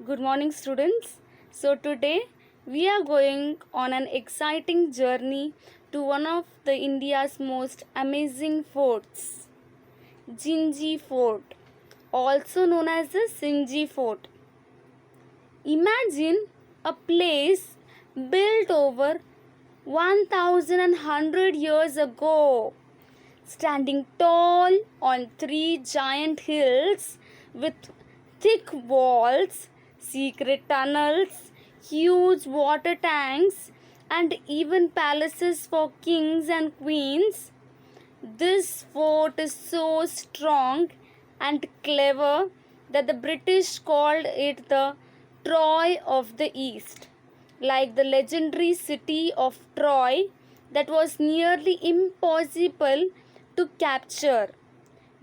Good morning, students. So, today we are going on an exciting journey to one of the India's most amazing forts, Gingee Fort, also known as the Gingee Fort. Imagine a place built over 1100 years ago, standing tall on three giant hills with thick walls, secret tunnels, huge water tanks, and even palaces for kings and queens. This fort is so strong and clever that the British called it the Troy of the East, like the legendary city of Troy that was nearly impossible to capture.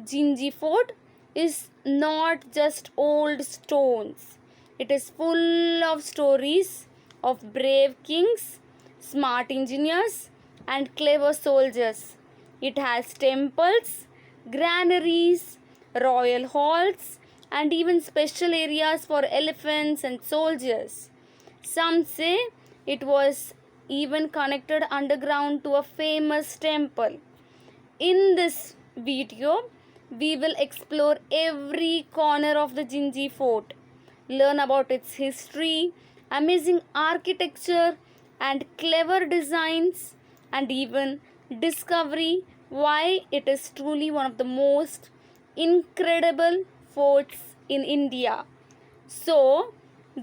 Gingee Fort is not just old stones. It is full of stories of brave kings, smart engineers, and clever soldiers. It has temples, granaries, royal halls, and even special areas for elephants and soldiers. Some say it was even connected underground to a famous temple. In this video, we will explore every corner of the Gingee Fort, learn about its history, amazing architecture, and clever designs, and even discover why it is truly one of the most incredible forts in India. So,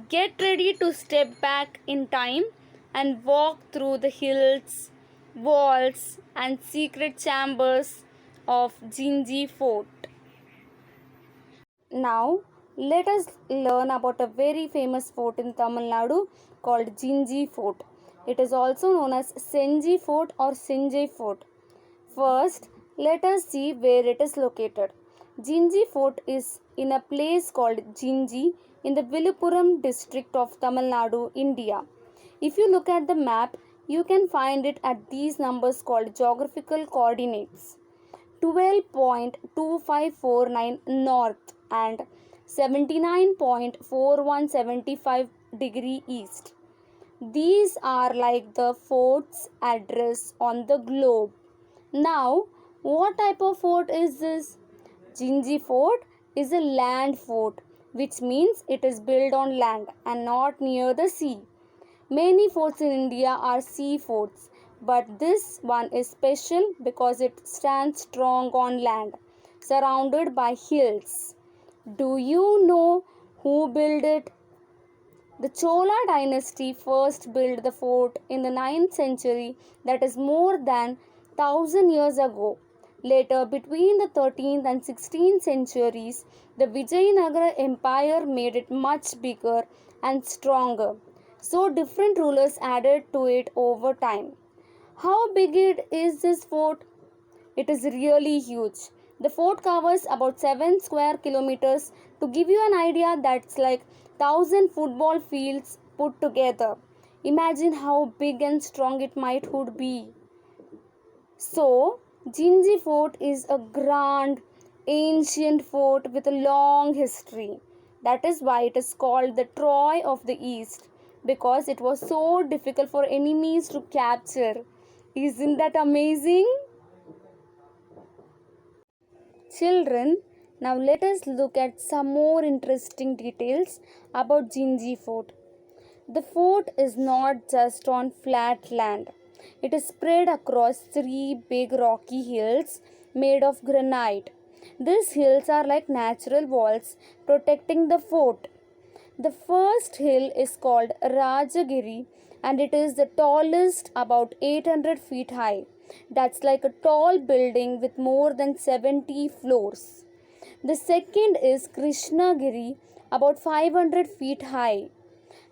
get ready to step back in time and walk through the hills, walls, and secret chambers of Gingee Fort. Now, let us learn about a very famous fort in Tamil Nadu called Gingee Fort. It is also known as Senji Fort or Sinjai Fort. First, let us see where it is located. Gingee Fort is in a place called Gingee in the Viluppuram district of Tamil Nadu, India. If you look at the map, you can find it at these numbers called geographical coordinates: 12.2549 north and 79.4175 degree east. These are like the fort's address on the globe. Now, what type of fort is this? Gingee Fort is a land fort, which means it is built on land and not near the sea. Many forts in India are sea forts, but this one is special because it stands strong on land, surrounded by hills. Do you know who built it? The Chola dynasty first built the fort in the 9th century, that is more than 1000 years ago. Later, between the 13th and 16th centuries, the Vijayanagara Empire made it much bigger and stronger. So, different rulers added to it over time. How big is this fort? It is really huge. The fort covers about 7 square kilometers. To give you an idea, that's like 1000 football fields put together. Imagine how big and strong it might would be. So, Gingee Fort is a grand, ancient fort with a long history. That is why it is called the Troy of the East, because it was so difficult for enemies to capture. Isn't that amazing? Children, now let us look at some more interesting details about Gingee Fort. The fort is not just on flat land. It is spread across three big rocky hills made of granite. These hills are like natural walls protecting the fort. The first hill is called Rajagiri and it is the tallest, about 800 feet high. That's like a tall building with more than 70 floors. The second is Krishnagiri, about 500 feet high.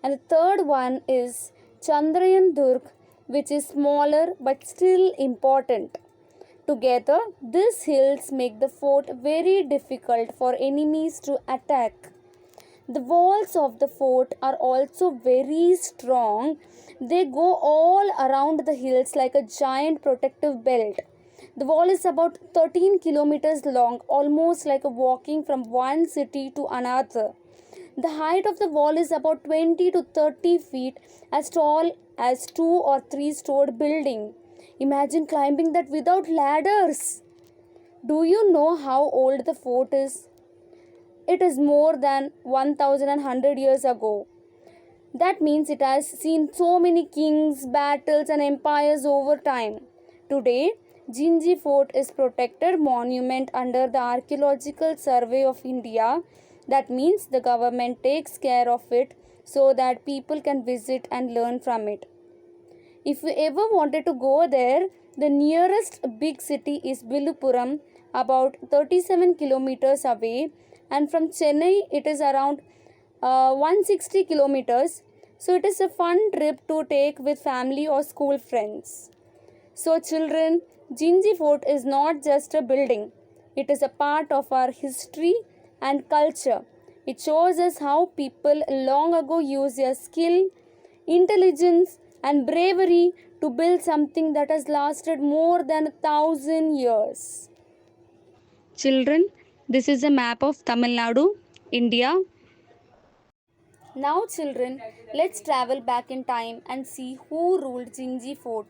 And the third one is Chandrayan Durg, which is smaller but still important. Together, these hills make the fort very difficult for enemies to attack. The walls of the fort are also very strong. They go all around the hills like a giant protective belt. The wall is about 13 kilometers long, almost like walking from one city to another. The height of the wall is about 20 to 30 feet, as tall as 2 or 3 story building. Imagine climbing that without ladders. Do you know how old the fort is? It is more than 1100 years ago. That means it has seen so many kings, battles, and empires over time. Today, Gingee Fort is protected monument under the Archaeological Survey of India. That means the government takes care of it so that people can visit and learn from it. If you ever wanted to go there, the nearest big city is Vilupuram, about 37 kilometers away, and from Chennai it is around 160 kilometers. So it is a fun trip to take with family or school friends. So children, Gingee Fort is not just a building. It is a part of our history and culture. It shows us how people long ago used their skill, intelligence, and bravery to build something that has lasted more than 1,000 years. Children, this is a map of Tamil Nadu, India. Now, children, let's travel back in time and see who ruled Gingee Fort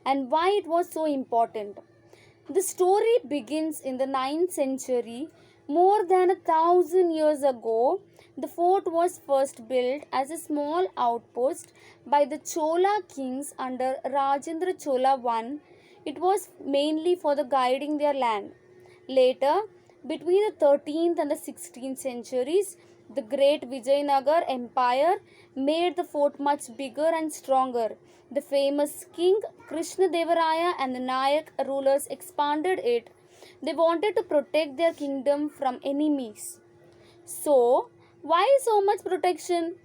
and why it was so important. The story begins in the 9th century. More than 1,000 years ago, the fort was first built as a small outpost by the Chola kings under Rajendra Chola I. It was mainly for the guiding their land. Later, between the 13th and the 16th centuries, the great Vijayanagar Empire made the fort much bigger and stronger. The famous King Krishnadevaraya and the Nayak rulers expanded it. They wanted to protect their kingdom from enemies. So, why so much protection?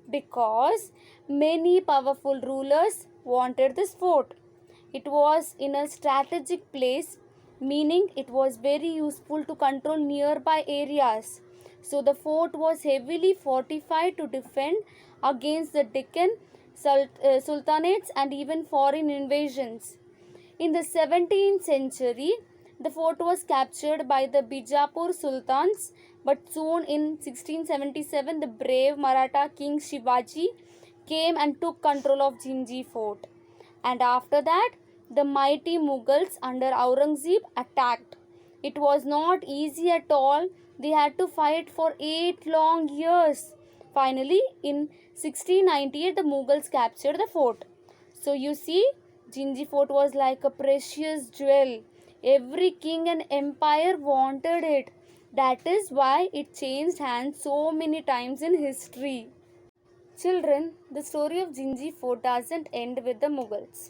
Because many powerful rulers wanted this fort. It was in a strategic place, meaning it was very useful to control nearby areas. So the fort was heavily fortified to defend against the Deccan sultanates and even foreign invasions. In the 17th century, the fort was captured by the Bijapur Sultans, but soon in 1677 the brave Maratha king Shivaji came and took control of Gingee Fort. And after that, the mighty Mughals under Aurangzeb attacked. It was not easy at all. They had to fight for 8 long years. Finally, in 1698, the Mughals captured the fort. So you see, Gingee Fort was like a precious jewel. Every king and empire wanted it. That is why it changed hands so many times in history. Children, the story of Gingee Fort doesn't end with the Mughals.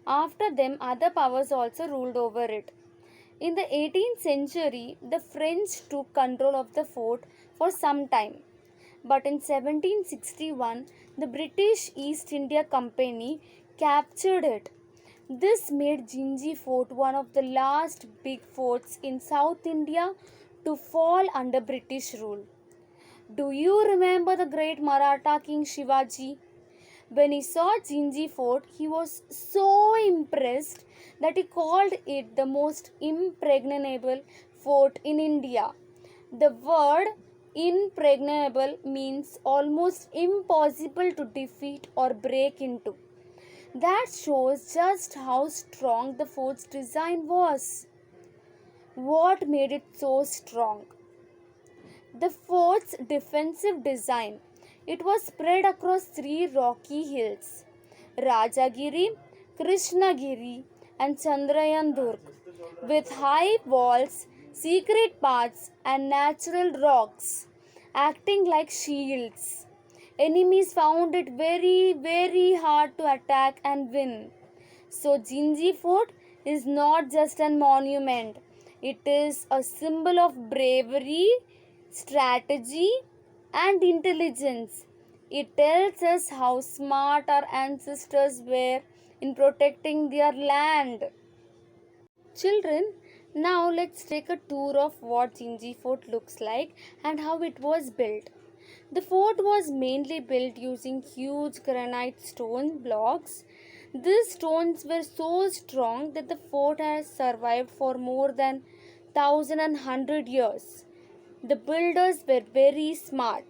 After them, other powers also ruled over it. In the 18th century, the French took control of the fort for some time. But in 1761, the British East India Company captured it. This made Gingee Fort one of the last big forts in South India to fall under British rule. Do you remember the great Maratha king Shivaji? When he saw Gingee Fort, he was so impressed that he called it the most impregnable fort in India. The word impregnable means almost impossible to defeat or break into. That shows just how strong the fort's design was. What made it so strong? The fort's defensive design. It was spread across 3 rocky hills, Rajagiri, Krishnagiri, and Chandrayan Durg, with high walls, secret paths, and natural rocks acting like shields. Enemies found it very hard to attack and win. So, Gingee Fort is not just a monument, it is a symbol of bravery, strategy, and intelligence. It tells us how smart our ancestors were in protecting their land. Children, now let's take a tour of what Gingee Fort looks like and how it was built. The fort was mainly built using huge granite stone blocks. These stones were so strong that the fort has survived for more than 1,100 years. The builders were very smart.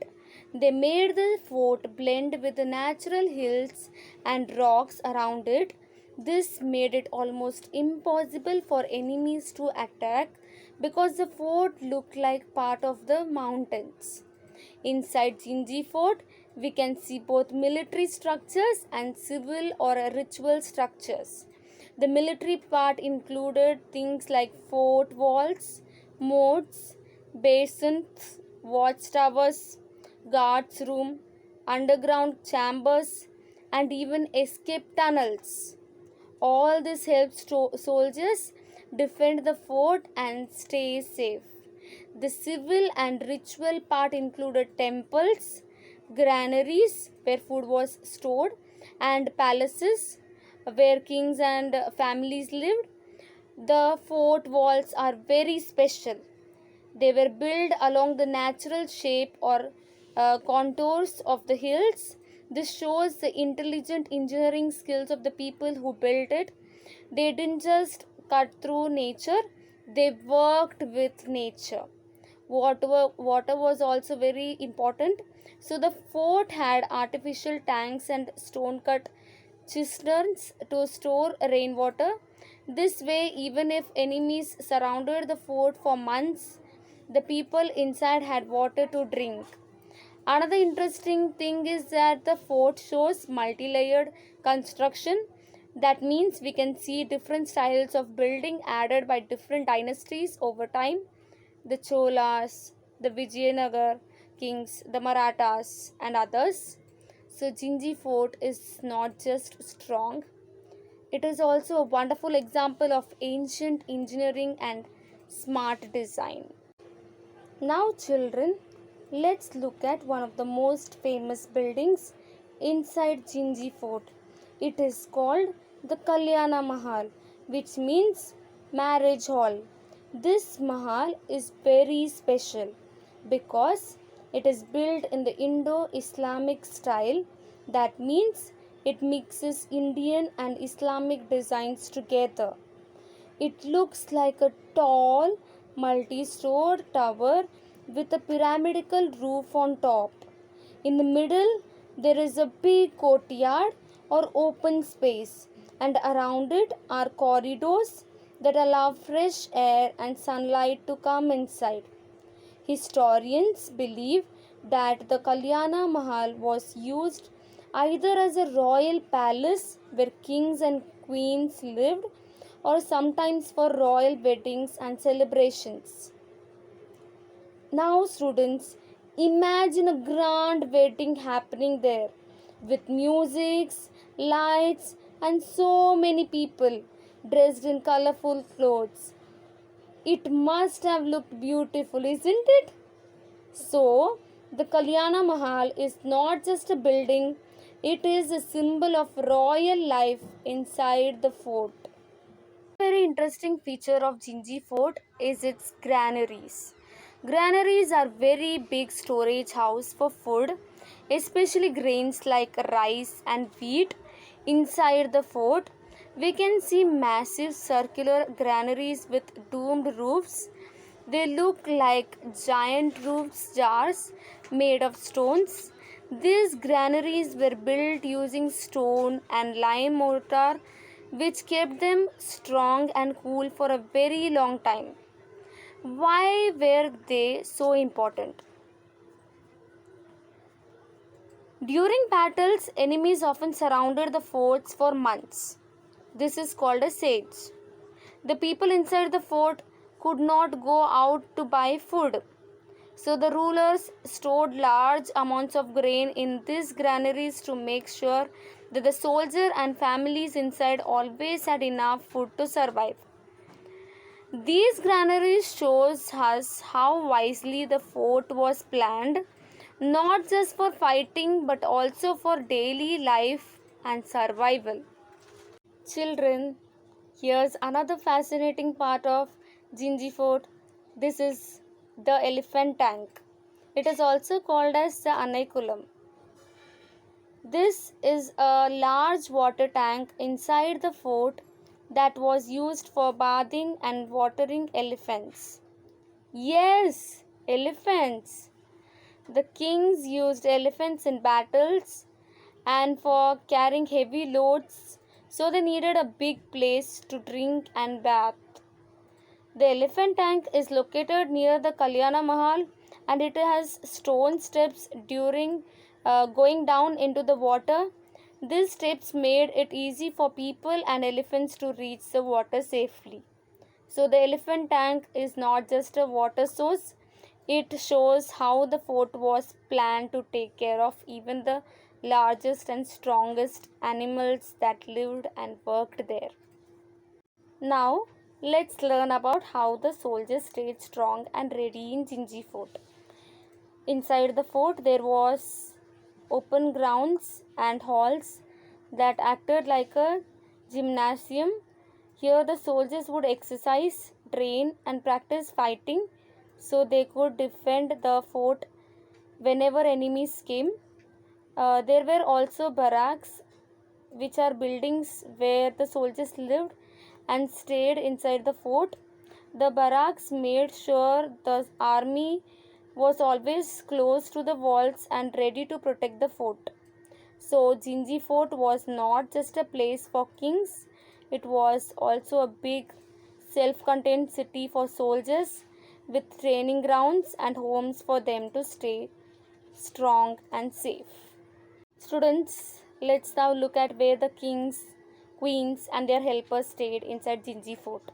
They made the fort blend with the natural hills and rocks around it. This made it almost impossible for enemies to attack because the fort looked like part of the mountains. Inside Gingee Fort, we can see both military structures and civil or ritual structures. The military part included things like fort walls, moats, basins, watchtowers, guards room, underground chambers, and even escape tunnels. All this helps soldiers defend the fort and stay safe. The civil and ritual part included temples, granaries where food was stored, and palaces where kings and families lived. The fort walls are very special. They were built along the natural shape or contours of the hills. This shows the intelligent engineering skills of the people who built it. They didn't just cut through nature, they worked with nature. Water was also very important. So the fort had artificial tanks and stone cut cisterns to store rainwater. This way, even if enemies surrounded the fort for months, the people inside had water to drink. Another interesting thing is that the fort shows multi layered construction. That means we can see different styles of building added by different dynasties over time. The Cholas, the Vijayanagar kings, the Marathas, and others. So, Gingee Fort is not just strong, it is also a wonderful example of ancient engineering and smart design. Now, children, let's look at one of the most famous buildings inside Gingee Fort. It is called the Kalyana Mahal, which means marriage hall. This mahal is very special because it is built in the Indo-Islamic style. That means it mixes Indian and Islamic designs together. It looks like a tall, multi-stored tower with a pyramidal roof on top. In the middle, there is a big courtyard or open space, and around it are corridors that allow fresh air and sunlight to come inside. Historians believe that the Kalyana Mahal was used either as a royal palace where kings and queens lived or sometimes for royal weddings and celebrations. Now, students, imagine a grand wedding happening there with music, lights, and so many people dressed in colorful clothes. It must have looked beautiful, isn't it? So, the Kalyana Mahal is not just a building, it is a symbol of royal life inside the fort. A very interesting feature of Gingee Fort is its granaries. Granaries are very big storage house for food, especially grains like rice and wheat. Inside the fort, we can see massive circular granaries with domed roofs. They look like giant roofs jars made of stones. These granaries were built using stone and lime mortar, which kept them strong and cool for a very long time. Why were they so important? During battles, enemies often surrounded the forts for months. This is called a siege. The people inside the fort could not go out to buy food. So the rulers stored large amounts of grain in these granaries to make sure that the soldier and families inside always had enough food to survive. These granaries shows us how wisely the fort was planned, not just for fighting but also for daily life and survival. Children, here's another fascinating part of Gingee Fort. This is the elephant tank. It is also called as the Anaikulam. This is a large water tank inside the fort that was used for bathing and watering elephants. Yes, elephants. The kings used elephants in battles and for carrying heavy loads, so they needed a big place to drink and bath. The elephant tank is located near the Kalyana Mahal, and it has stone steps during going down into the water. These steps made it easy for people and elephants to reach the water safely. So the elephant tank is not just a water source, it shows how the fort was planned to take care of even the largest and strongest animals that lived and worked there. Now, let's learn about how the soldiers stayed strong and ready in Gingee Fort. Inside the fort, there was open grounds and halls that acted like a gymnasium. Here, the soldiers would exercise, train, and practice fighting so they could defend the fort whenever enemies came. There were also barracks, which are buildings where the soldiers lived and stayed inside the fort. The barracks made sure the army was always close to the walls and ready to protect the fort. So, Gingee Fort was not just a place for kings, it was also a big self contained city for soldiers with training grounds and homes for them to stay strong and safe. Students, let's now look at where the kings, queens, and their helpers stayed inside Gingee Fort.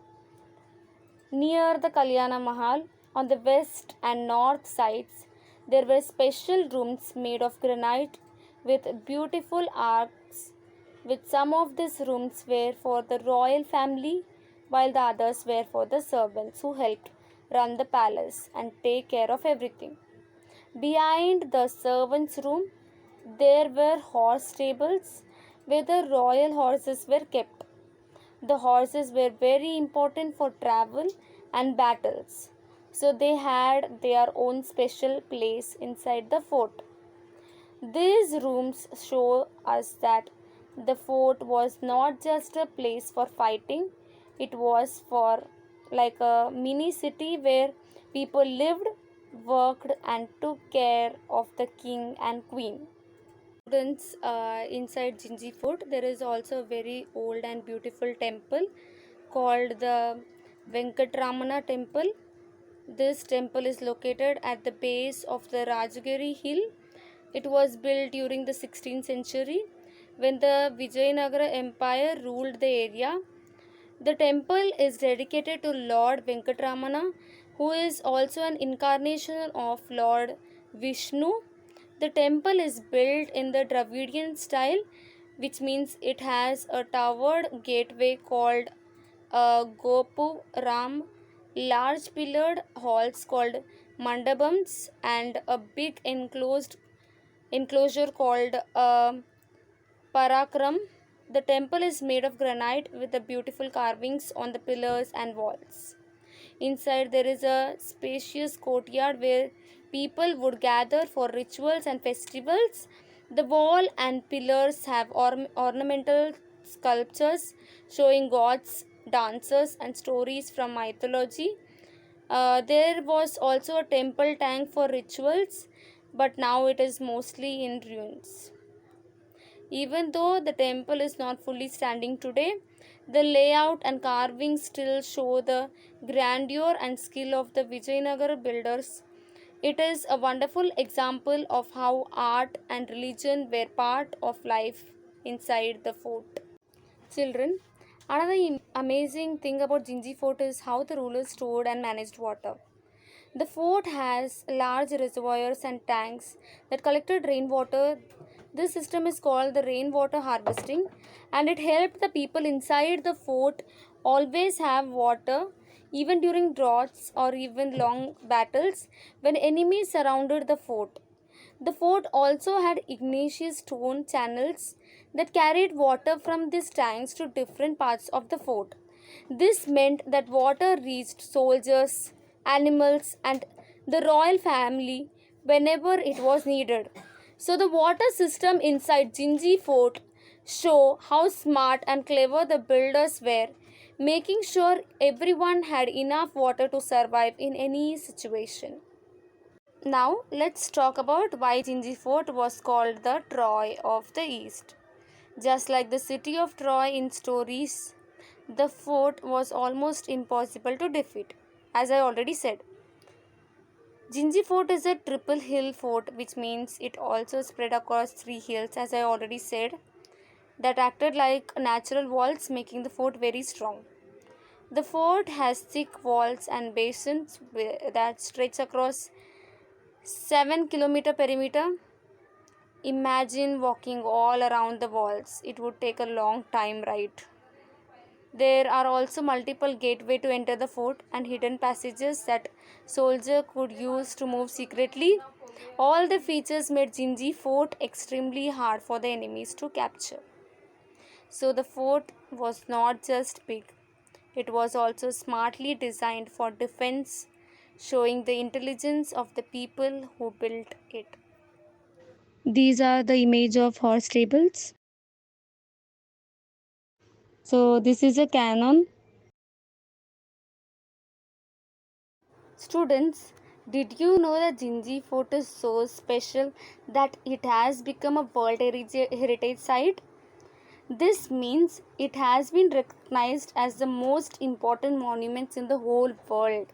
Near the Kalyana Mahal, on the west and north sides, there were special rooms made of granite with beautiful arcs. With some of these rooms were for the royal family, while the others were for the servants who helped run the palace and take care of everything. Behind the servants' room, there were horse stables where the royal horses were kept. The horses were very important for travel and battles, so they had their own special place inside the fort. These rooms show us that the fort was not just a place for fighting, it was for like a mini city where people lived, worked, and took care of the king and queen. Students, inside Gingee Fort, there is also a very old and beautiful temple called the Venkatramana temple. This temple is located at the base of the Rajagiri hill. It was built during the 16th century when the Vijayanagara Empire ruled the area. The temple is dedicated to Lord Venkatramana, who is also an incarnation of Lord Vishnu. The temple is built in the Dravidian style, which means it has a towered gateway called a Gopuram, large pillared halls called mandapams, and a big enclosure called Parakram. The temple is made of granite with the beautiful carvings on the pillars and walls. Inside there is a spacious courtyard where people would gather for rituals and festivals. The wall and pillars have ornamental sculptures showing gods, dancers, and stories from mythology. There was also a temple tank for rituals, but now it is mostly in ruins. Even though the temple is not fully standing today, the layout and carvings still show the grandeur and skill of the Vijayanagara builders. It is a wonderful example of how art and religion were part of life inside the fort. Children, another amazing thing about Gingee Fort is how the rulers stored and managed water. The fort has large reservoirs and tanks that collected rainwater. This system is called the rainwater harvesting, and it helped the people inside the fort always have water even during droughts or even long battles when enemies surrounded the fort. The fort also had igneous stone channels that carried water from these tanks to different parts of the fort. This meant that water reached soldiers, animals, and the royal family whenever it was needed. So the water system inside Gingee Fort show how smart and clever the builders were, making sure everyone had enough water to survive in any situation. Now let's talk about why Gingee Fort was called the Troy of the East. Just like the city of Troy in stories, the fort was almost impossible to defeat. As I already said, Gingee Fort is a triple hill fort, which means it also spread across three hills, as I already said, that acted like natural walls, making the fort very strong. The fort has thick walls and basins that stretch across 7-kilometer perimeter. Imagine walking all around the walls. It would take a long time, right? There are also multiple gateways to enter the fort and hidden passages that soldiers could use to move secretly. All the features made Gingee Fort extremely hard for the enemies to capture. So the fort was not just big, it was also smartly designed for defense, showing the intelligence of the people who built it. These are the image of horse stables. So this is a cannon. Students, did you know that Gingee Fort is so special that it has become a World Heritage Site? This means it has been recognized as the most important monuments in the whole world.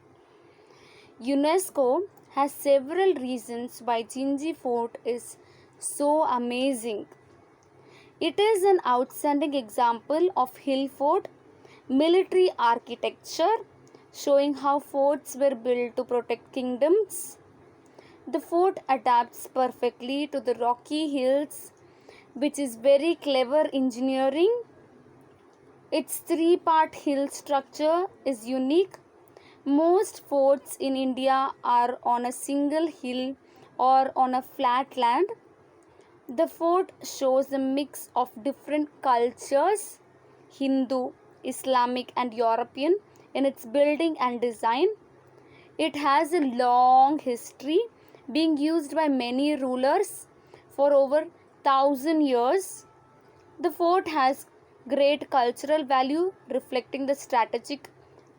UNESCO has several reasons why Gingee Fort is so amazing. It is an outstanding example of hill fort military architecture, showing how forts were built to protect kingdoms. The fort adapts perfectly to the rocky hills, which is very clever engineering. Its three-part hill structure is unique. Most forts in India are on a single hill or on a flat land. The fort shows a mix of different cultures, Hindu, Islamic, and European, in its building and design. It has a long history, being used by many rulers for over 1,000 years. The fort has great cultural value, reflecting the strategic,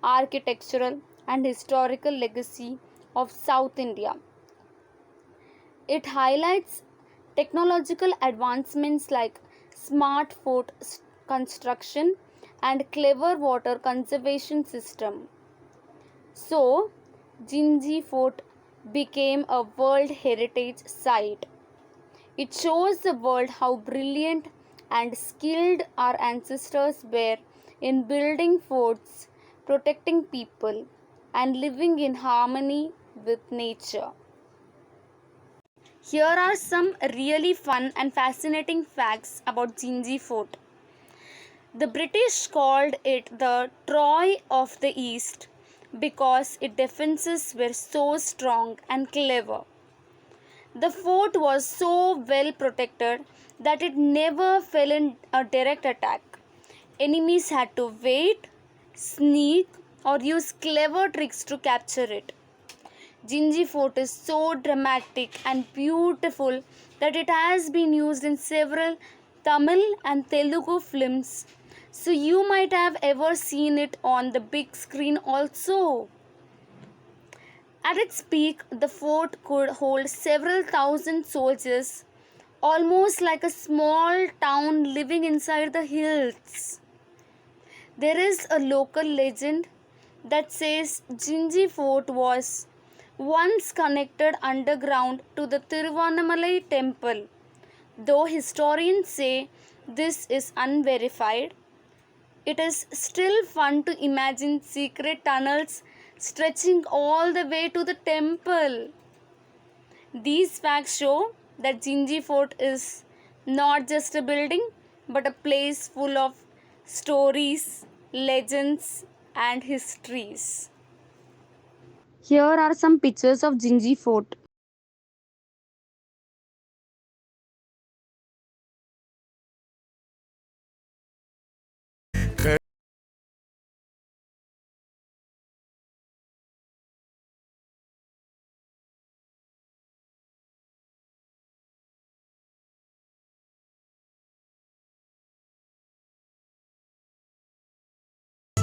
architectural, and historical legacy of South India. It highlights technological advancements like smart fort construction and clever water conservation system. So, Gingee Fort became a World Heritage Site. It shows the world how brilliant and skilled our ancestors were in building forts, protecting people, and living in harmony with nature. Here are some really fun and fascinating facts about Gingee Fort. The British called it the Troy of the East because its defenses were so strong and clever. The fort was so well protected that it never fell in a direct attack. Enemies had to wait, sneak, or use clever tricks to capture it. Gingee Fort is so dramatic and beautiful that it has been used in several Tamil and Telugu films. So you might have ever seen it on the big screen also. At its peak, the fort could hold several thousand soldiers, almost like a small town living inside the hills. There is a local legend that says Gingee Fort was once connected underground to the Tiruvannamalai temple. Though historians say this is unverified, it is still fun to imagine secret tunnels stretching all the way to the temple. These facts show that Gingee Fort is not just a building but a place full of stories, legends, and histories. Here are some pictures of Gingee Fort.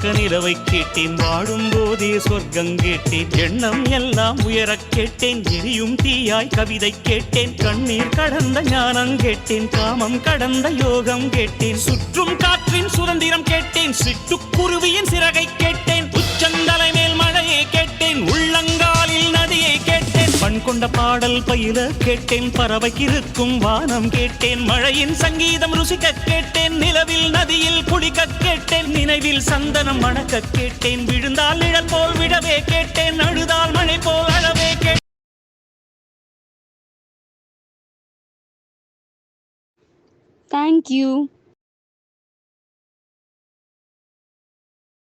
பக்க நிலவை கேட்டேன், வாழும் போதே சொர்க்கம் கேட்டேன், எண்ணம் எல்லாம் உயரக் கேட்டேன், எரியும் தீயாய் கவிதை கேட்டேன், கண்ணீர் கடந்த ஞானம் கேட்டேன், காமம் கடந்த யோகம் கேட்டேன், சுற்றும் காற்றின் சுதந்திரம் கேட்டேன், சிட்டுக்குருவியின் சிறகை கேட்டேன், உச்சந்தலை மேல் மழையை கேட்டேன், உள்ளங்காலில் நதியை கேட்டேன், பண் கொண்ட பாடல் பயில கேட்டேன், பறவைக்கிருக்கும் வானம் கேட்டேன், மழையின் சங்கீதம் ருசிக்க கேட்டேன், நிலவில் நதியில் குளிக்க கேட்டேன், நினைவில் சந்தனம் மணக்க கேட்டேன், விழுந்தால் நிழல் போல் விடவே கேட்டேன், அழுதால் மழை போல் அழவே கேட்டேன். Thank you.